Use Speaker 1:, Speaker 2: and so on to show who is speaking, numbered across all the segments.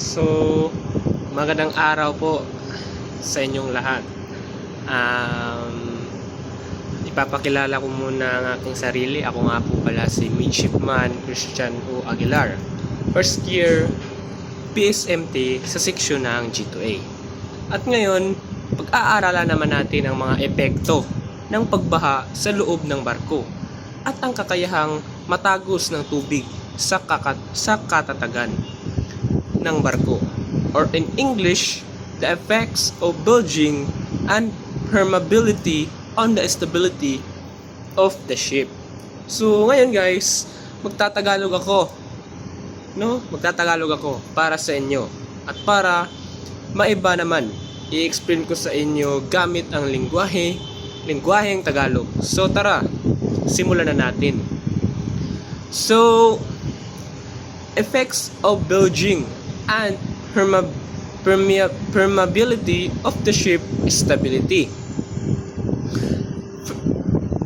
Speaker 1: So, magandang araw po sa inyong lahat. Ipapakilala ko muna ang aking sarili. Ako nga po pala si Midshipman Christian O. Aguilar, first year PSMT sa seksyon ng G2A. At ngayon, pag-aaralan naman natin ang mga epekto ng pagbaha sa loob ng barko at ang kakayahang matagos ng tubig sa katatagan ng barko, or in English, the effects of bulging and permeability on the stability of the ship. So ngayon guys, magtatagalog ako para sa inyo at para maiba naman i-explain ko sa inyo gamit ang lingwaheng Tagalog. So tara, simulan na natin. So effects of bulging and permeability of the ship stability.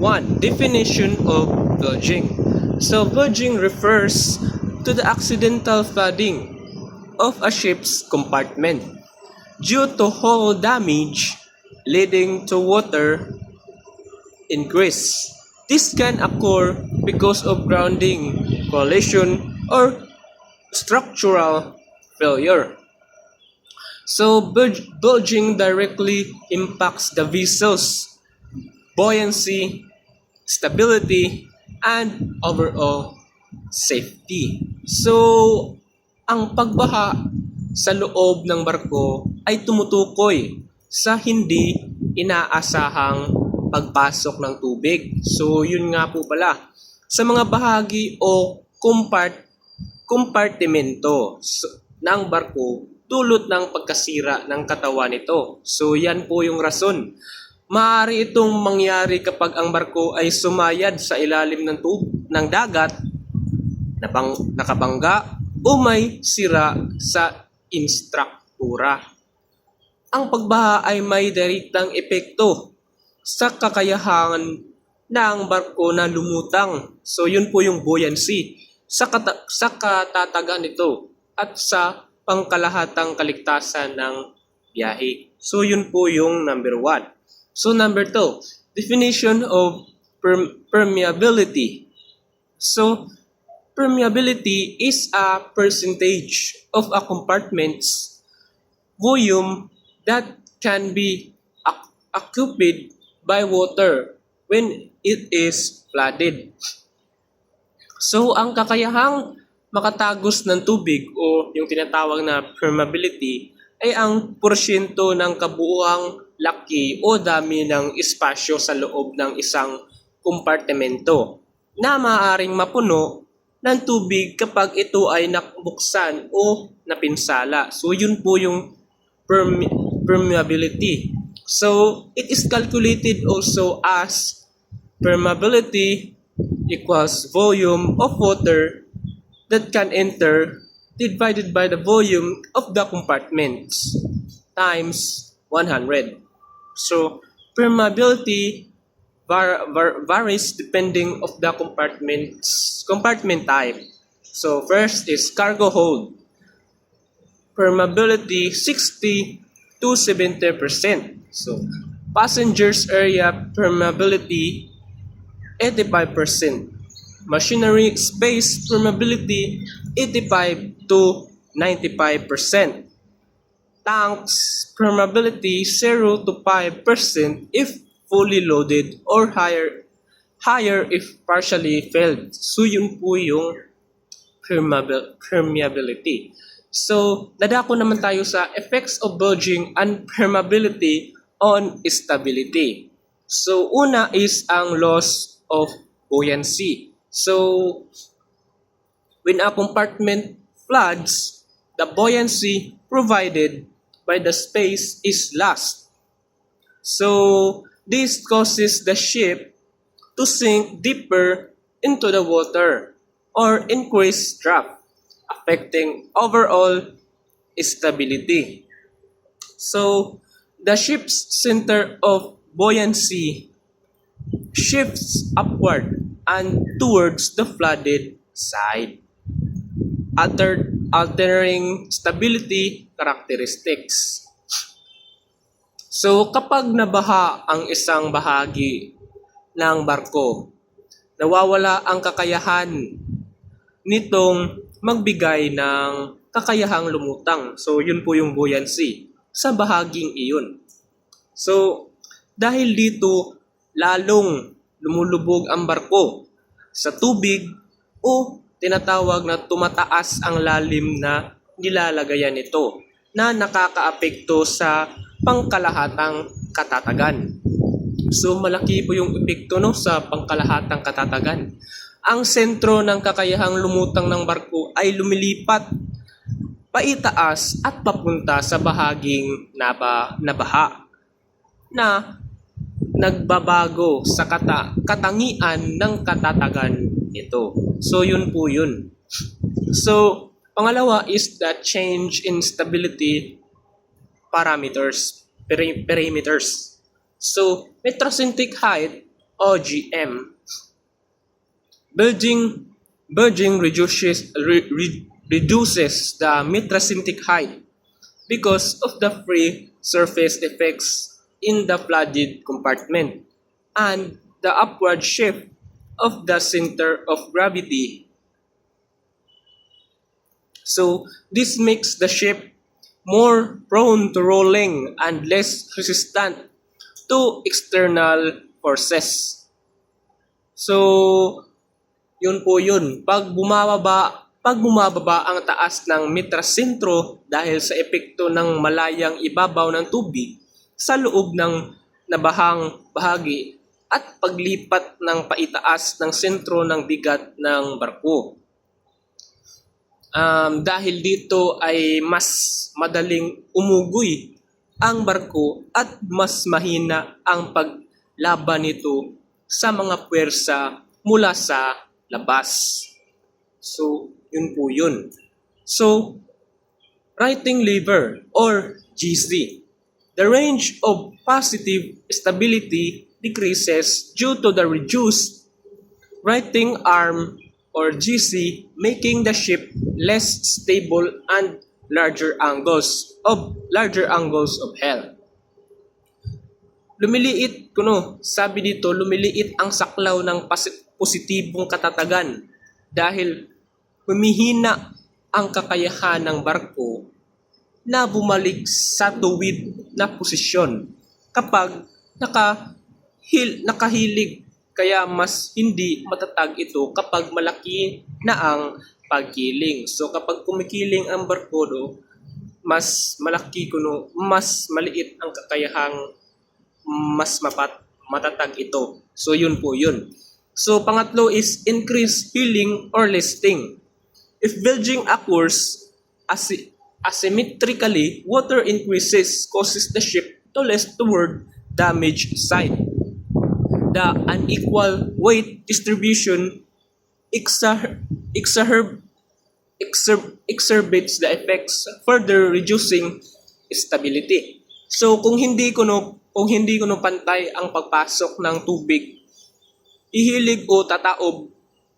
Speaker 1: 1. Definition of bulging. So bulging refers to the accidental flooding of a ship's compartment due to hull damage leading to water ingress. This can occur because of grounding, collision, or structural failure. So bulging directly impacts the vessel's buoyancy, stability, and overall safety. So ang pagbaha sa loob ng barko ay tumutukoy sa hindi inaasahang pagpasok ng tubig. So yun nga po pala, sa mga bahagi o kompartimento ng barko dulot ng pagkasira ng katawan nito. So yan po yung rason. Maaari itong mangyari kapag ang barko ay sumayad sa ilalim ng dagat, nakabangga o may sira sa instruktura. Ang pagbaha ay may direktang epekto sa kakayahan ng barko na lumutang. So yun po yung buoyancy sa katatagan nito at sa pangkalahatang kaligtasan ng biyahe. So yun po yung number 1. So number 2, definition of permeability. So permeability is a percentage of a compartment's volume that can be occupied by water when it is flooded. So ang kakayahang makatagos ng tubig o yung tinatawag na permeability ay ang porsyento ng kabuuang laki o dami ng espasyo sa loob ng isang kompartimento na maaaring mapuno ng tubig kapag ito ay nakbuksan o napinsala. So yun po yung permeability. So it is calculated also as permeability equals volume of water that can enter divided by the volume of the compartments times 100. So permeability varies depending of the compartment type. So first is cargo hold. Permeability 60 to 70%. So passengers area permeability 85%. Machinery space permeability 85 to 95%. Tanks permeability 0 to 5% if fully loaded or higher if partially filled. So yun po yung permeability. So nadako naman tayo sa effects of bulging and permeability on stability. So una is ang loss of buoyancy. So when a compartment floods, the buoyancy provided by the space is lost. So this causes the ship to sink deeper into the water or increase draft, affecting overall stability. So the ship's center of buoyancy shifts upward and towards the flooded side. A third altering stability characteristics. So kapag nabaha ang isang bahagi ng barko, nawawala ang kakayahan nitong magbigay ng kakayahang lumutang. So yun po yung buoyancy sa bahaging iyon. So dahil dito lalong lumulubog ang barko sa tubig o tinatawag na tumataas ang lalim na nilalagayan nito na nakakaapekto sa pangkalahatang katatagan. So malaki po yung epekto sa pangkalahatang katatagan. Ang sentro ng kakayahang lumutang ng barko ay lumilipat paitaas at papunta sa bahaging nabaha na nagbabago sa katangian ng katatagan nito. So yun po yun. So pangalawa is the change in stability parameters. So metracentric height o GM. Bulging reduces the metracentric height because of the free surface effects in the flooded compartment and the upward shift of the center of gravity. So this makes the ship more prone to rolling and less resistant to external forces. So yun po yun. Pag bumababa ang taas ng metrasentro dahil sa epekto ng malayang ibabaw ng tubig sa loob ng nabahang bahagi at paglipat ng paitaas ng sentro ng bigat ng barko. Dahil dito ay mas madaling umugoy ang barko at mas mahina ang paglaban nito sa mga puwersa mula sa labas. So, yun po yun. So, righting lever or GC. The range of positive stability decreases due to the reduced righting arm or GC, making the ship less stable and larger angles of health. Lumiliit sabi dito, lumiliit ang saklaw ng positibong katatagan dahil humihina ang kakayahan ng barko na bumalik sa tuwid na posisyon kapag nakahilig, kaya mas hindi matatag ito kapag malaki na ang pagkiling. So kapag kumikiling ang barko, mas malaki mas maliit ang kakayahang mas matatag ito. So yun po yun. So pangatlo is increased heeling or listing. If bulging occurs asymmetrically, water increases causes the ship to list toward damaged side. The unequal weight distribution exacerbates the effects, further reducing stability. So kung hindi pantay ang pagpasok ng tubig, ihilig o tataob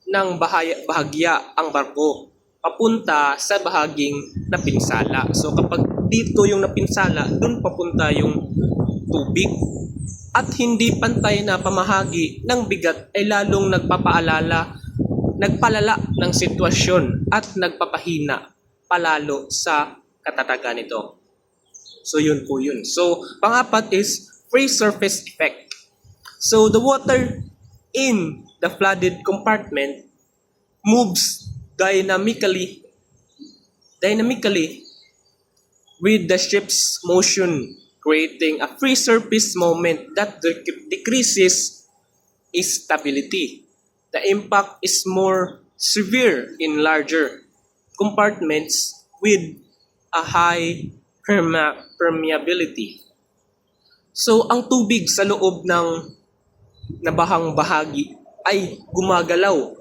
Speaker 1: ng bahagya ang barko papunta sa bahaging napinsala. So kapag dito yung napinsala, dun papunta yung tubig. At hindi pantay na pamahagi ng bigat ay lalong nagpalala ng sitwasyon at nagpapahina palalo sa katatagan nito. So yun po yun. So pang-apat is free surface effect. So the water in the flooded compartment moves dynamically with the ship's motion, creating a free surface moment that decreases stability. The impact is more severe in larger compartments with a high permeability. So ang tubig sa loob ng nabahang bahagi ay gumagalaw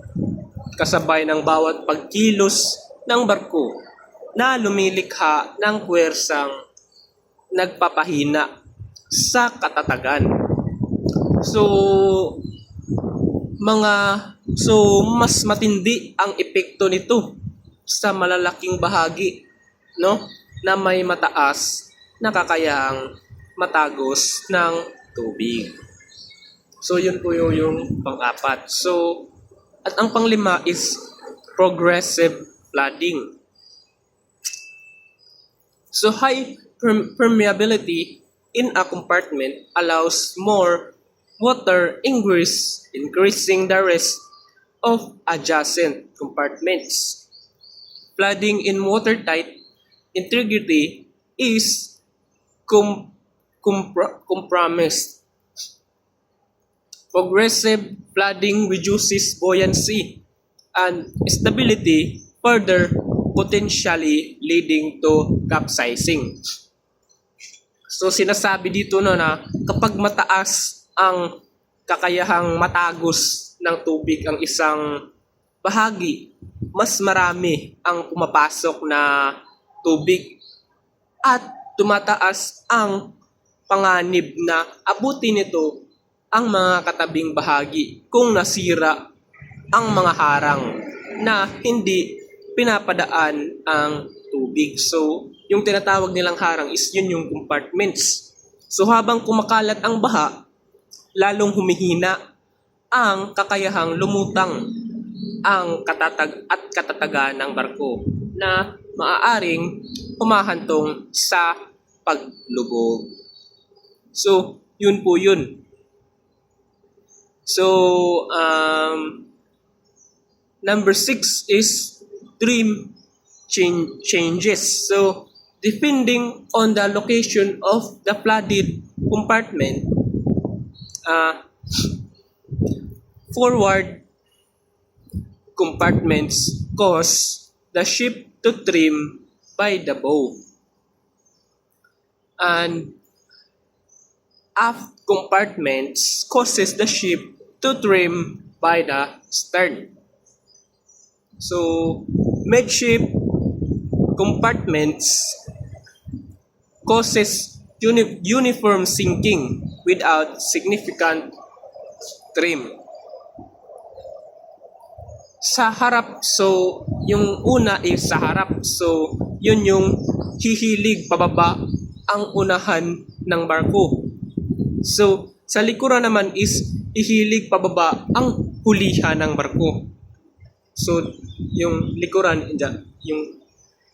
Speaker 1: kasabay ng bawat pagkilos ng barko na lumilikha ng puwersang nagpapahina sa katatagan. So mas matindi ang epekto nito sa malalaking bahagi, no, na may mataas na kakayahang matagos ng tubig. So yun po yung pang-apat. So at ang panglima is progressive flooding. So high permeability in a compartment allows more water ingress, increasing the risk of adjacent compartments. Flooding in watertight integrity is compromised. Progressive flooding reduces buoyancy and stability, further potentially leading to capsizing. So sinasabi dito na kapag mataas ang kakayahang matagos ng tubig ang isang bahagi, mas marami ang pumapasok na tubig at tumataas ang panganib na abutin nito ang mga katabing bahagi kung nasira ang mga harang na hindi pinapadaan ang tubig. So, yung tinatawag nilang harang is yun yung compartments. So, habang kumakalat ang baha, lalong humihina ang kakayahang lumutang ang katatagan ng barko na maaaring humahantong sa paglubog. So, yun po yun. So, number 6 is trim changes. So, depending on the location of the flooded compartment, forward compartments cause the ship to trim by the bow, and aft compartments causes the ship to trim by the stern. So, midship compartments causes uniform sinking without significant trim. Sa harap, so yung una is sa harap. So, yun yung hihilig pababa ang unahan ng barko. So, sa likuran naman is hihilig pababa ang hulihan ng barko. So, yung likuran, yung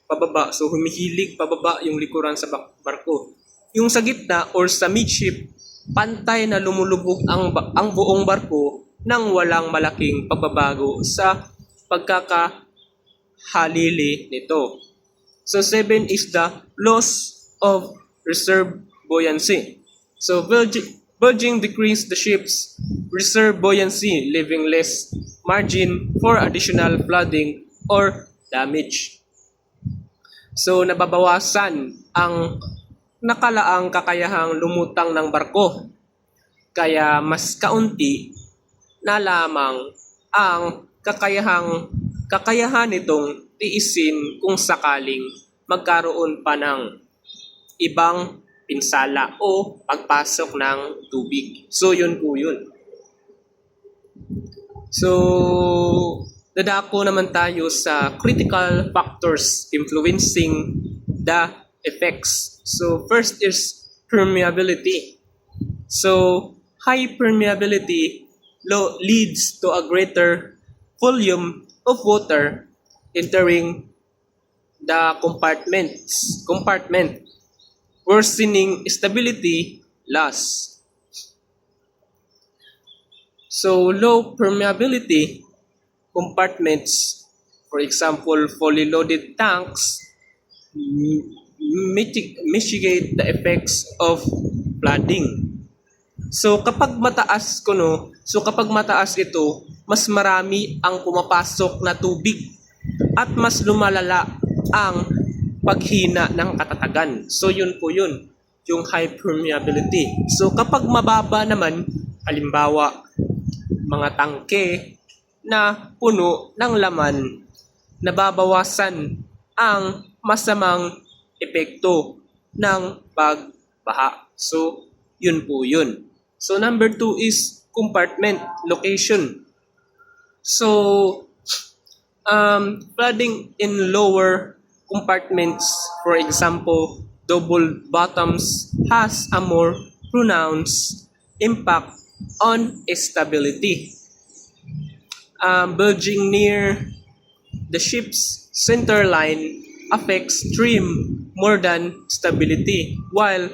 Speaker 1: pababa. So, humihilig pababa yung likuran sa barko. Yung sa gitna or sa midship, pantay na lumulubog ang buong barko nang walang malaking pagbabago sa pagkakahalili nito. So 7 is the loss of reserve buoyancy. So bulging decrease the ship's reserve buoyancy, leaving less margin for additional flooding or damage. So nababawasan ang nakalaang kakayahang lumutang ng barko, kaya mas kaunti na lamang ang kakayahan nitong tiisin kung sakaling magkaroon pa ng ibang pinsala o pagpasok ng tubig. So yun po yun. So dadako naman tayo sa critical factors influencing the effects. So first is permeability. So high permeability leads to a greater volume of water entering the compartment, worsening stability loss. So low permeability compartments, for example, fully loaded tanks, mitigate the effects of flooding. So kapag mataas ito, mas marami ang pumapasok na tubig at mas lumalala ang paghina ng katatagan. So yun po yun, yung high permeability. So kapag mababa naman, halimbawa, mga tangke na puno ng laman, nababawasan ang masamang epekto ng pagbaha. So yun po yun. So number 2 is compartment location. So Flooding in lower compartments, for example, double bottoms, has a more pronounced impact on stability. Bulging near the ship's center line affects trim more than stability, while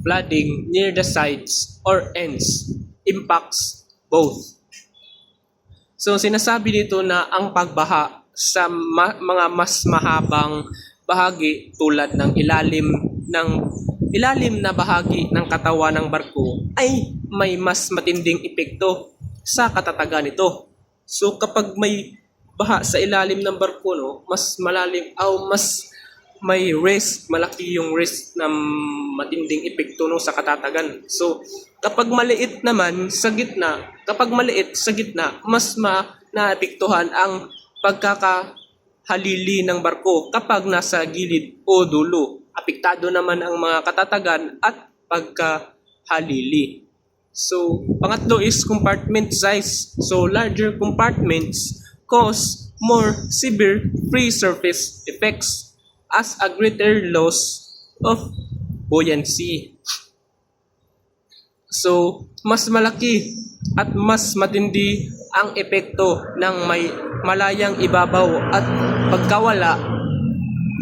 Speaker 1: flooding near the sides or ends impacts both. So sinasabi dito na ang pagbaha sa mga mas mahabang bahagi tulad ng ilalim na bahagi ng katawan ng barko ay may mas matinding epekto sa katatagan nito. So kapag may baha sa ilalim ng barko, no, mas malalim o mas may risk, malaki yung risk na matinding epekto no sa katatagan. So kapag maliit sa gitna, mas naapektuhan ang pagkakahalili ng barko kapag nasa gilid o dulo. Apektado naman ang mga katatagan at pagkahalili. So, pangatlo is compartment size. So, larger compartments cause more severe free surface effects as a greater loss of buoyancy. So, mas malaki at mas matindi ang epekto ng may malayang ibabaw at pagkawala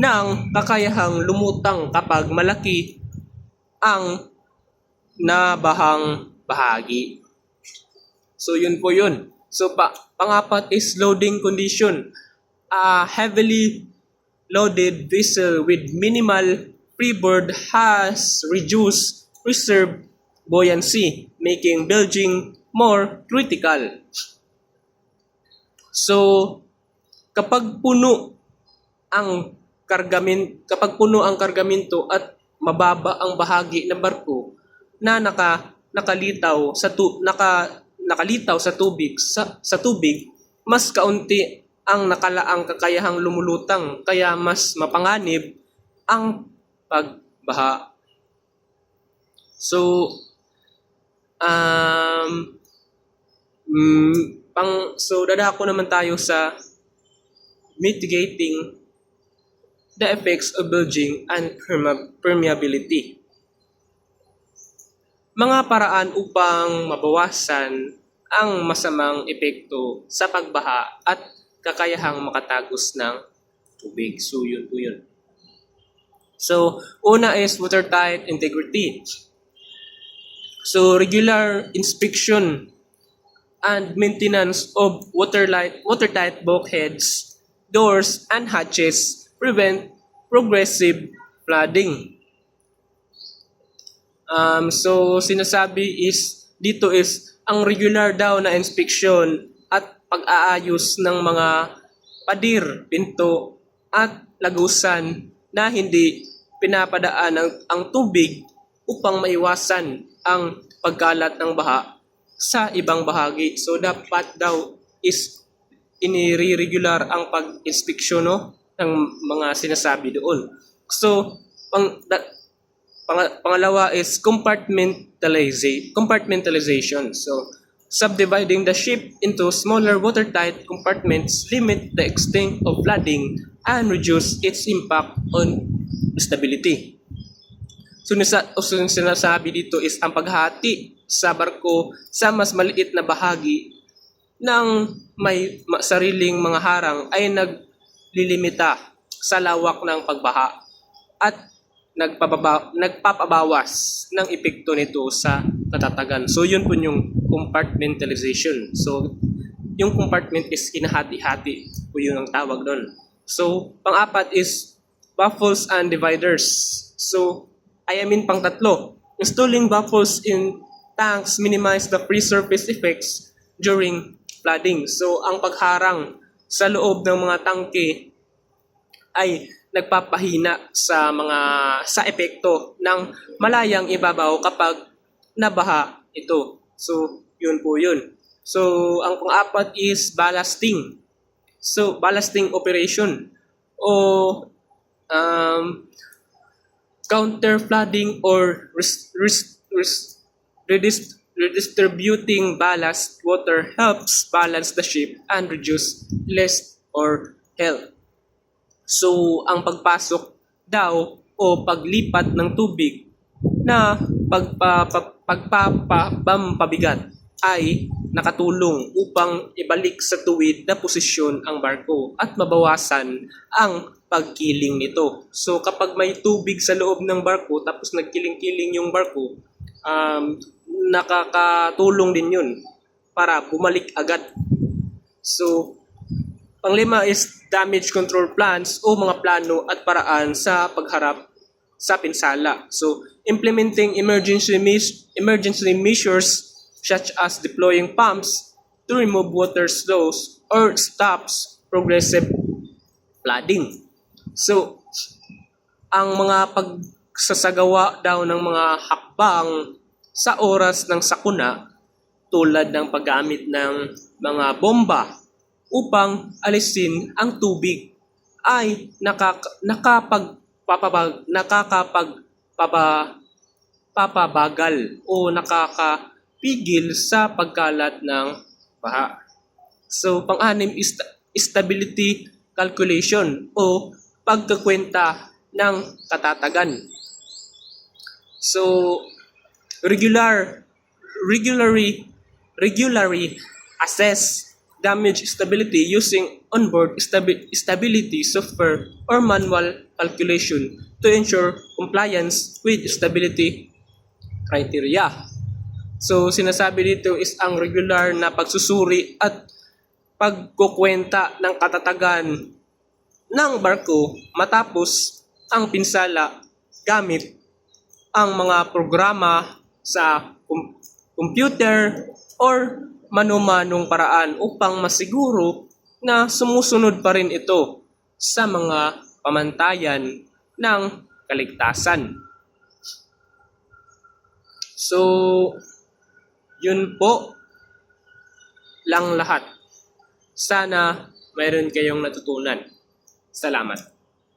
Speaker 1: ng kakayahang lumutang kapag malaki ang nabahang bahagi. So, yun po yun. So, pangapat is loading condition. A heavily loaded vessel with minimal freeboard has reduced reserve buoyancy, making bilging more critical. So, kapag puno ang kargamento at mababa ang bahagi ng barko na nakalitaw sa tubig, mas kaunti ang nakalaang kakayahang lumulutang, kaya mas mapanganib ang pagbaha. So, dadako naman tayo sa mitigating the effects of bilging and permeability. Mga paraan upang mabawasan ang masamang epekto sa pagbaha at kakayahang makatagos ng tubig. So, yun po yun. So, una is watertight integrity. So, regular inspection and maintenance of watertight bulkheads, doors, and hatches prevent progressive flooding. So, sinasabi dito is ang regular daw na inspection at pag-aayos ng mga pader, pinto, at lagusan na hindi pinapadaan ang tubig upang maiwasan ang pagkalat ng baha sa ibang bahagi. So, dapat daw is inire-regular ang pag-inspeksyon ng mga sinasabi doon. So, pangalawa is compartmentalization. So, subdividing the ship into smaller watertight compartments limit the extent of flooding and reduce its impact on stability. So, sinasabi dito is ang paghati sa barko sa mas maliit na bahagi ng may sariling mga harang ay naglilimita sa lawak ng pagbaha at nagpapabawas ng epekto nito sa katatagan. So, yun po yung compartmentalization. So, yung compartment is kinahati-hati po yun ang tawag doon. So, pang-apat is baffles and dividers. So, pang-tatlo, installing baffles in tanks minimize the free surface effects during flooding. So, ang pagharang sa loob ng mga tangke ay nagpapahina sa epekto ng malayang ibabaw kapag nabaha ito. So, yun po yun. So, ang pang-apat is ballasting. So, ballasting operation o counter-flooding or redistributing ballast water helps balance the ship and reduce or health. So, ang pagpasok daw o paglipat ng tubig na pagpapabigat ay nakatulong upang ibalik sa tuwid na posisyon ang barko at mabawasan ang pagkiling nito. So kapag may tubig sa loob ng barko tapos nagkiling-kiling yung barko, nakakatulong din yun para bumalik agad. So panglima is damage control plans o mga plano at paraan sa pagharap sa pinsala. So, implementing emergency measures such as deploying pumps to remove water flows or stops progressive flooding. So, ang mga pagsasagawa daw ng mga hakbang sa oras ng sakuna tulad ng paggamit ng mga bomba upang alisin ang tubig ay nakakapagpapabagal o nakakapigil sa pagkalat ng baha. So, pang-anim is stability calculation o pagkakwenta ng katatagan. So, regularly assess damage stability using onboard stability software or manual calculation to ensure compliance with stability criteria. So, sinasabi dito is ang regular na pagsusuri at pagkukwenta ng katatagan ng barko matapos ang pinsala gamit ang mga programa sa computer or mano-manong paraan upang masiguro na sumusunod pa rin ito sa mga pamantayan ng kaligtasan. So, yun po lang lahat. Sana mayroon kayong natutunan. Salamat.